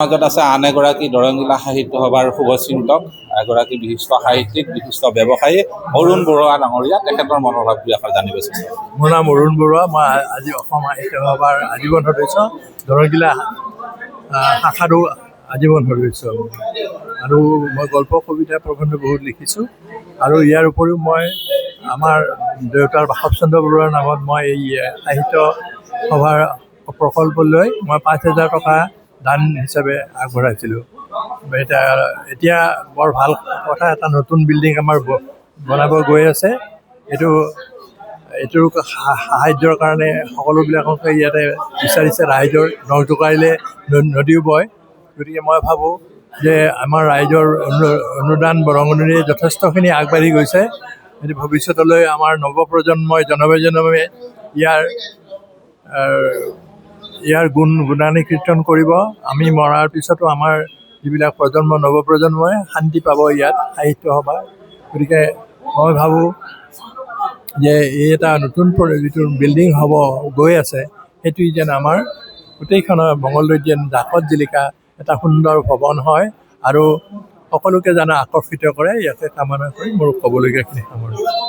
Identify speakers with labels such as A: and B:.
A: মাজত আছে আন এগৰাকী দৰংজিলা সাহিত্য সভাৰ শুভচিন্তক, এগৰাকী বিশিষ্ট সাহিত্যিক, বিশিষ্ট ব্যৱসায়ী অৰুণ বৰুৱা ডাঙৰীয়া। তেখেতৰ মনোভাৱ দুই এষাৰ জানিব বিচাৰিছোঁ।
B: মোৰ নাম অৰুণ বৰুৱা। মই আজি অসম সাহিত্য সভাৰ আজীৱন সদস্য, দৰংজিলা শাখাৰো আজীৱন সদস্য। আৰু মই গল্প, কবিতা, প্ৰবন্ধ বহুত লিখিছোঁ। আৰু ইয়াৰ উপৰিও মই আমাৰ দেউতাৰ বাসৱচন্দ্ৰ বৰুৱাৰ নামত মই এই সাহিত্য সভাৰ প্ৰকল্পলৈ মই 5,000 টকা দান হিচাপে আগবঢ়াইছিলোঁ। এতিয়া বৰ ভাল কথা, এটা নতুন বিল্ডিং আমাৰ বনাব গৈ আছে। এইটোৰ সাহায্যৰ কাৰণে সকলোবিলাককে ইয়াতে বিচাৰিছে। ৰাইজৰ নখ জোকাৰিলে নদীও বয়। গতিকে মই ভাবোঁ যে আমাৰ ৰাইজৰ অনুদান বৰঙণিৰে যথেষ্টখিনি আগবাঢ়ি গৈছে। ভৱিষ্যতলৈ আমাৰ নৱপ্ৰজন্মই জনমে ইয়াৰ গুণানুকীৰ্তন কীৰ্তন কৰিব। আমি মৰাৰ পিছতো আমাৰ যিবিলাক নৱপ্ৰজন্মই শান্তি পাব ইয়াত সাহিত্য সভা। গতিকে মই ভাবোঁ যে এই এটা নতুন যিটো বিল্ডিং হ'ব গৈ আছে, সেইটো যেন আমাৰ গোটেইখন মঙলদৈত যেন জাকত জিলিকা এটা সুন্দৰ ভৱন হয় আৰু সকলোকে যেন আকৰ্ষিত কৰে। ইয়াকে কামনা কৰি মোৰ ক'বলগীয়াখিনি সামৰিছোঁ।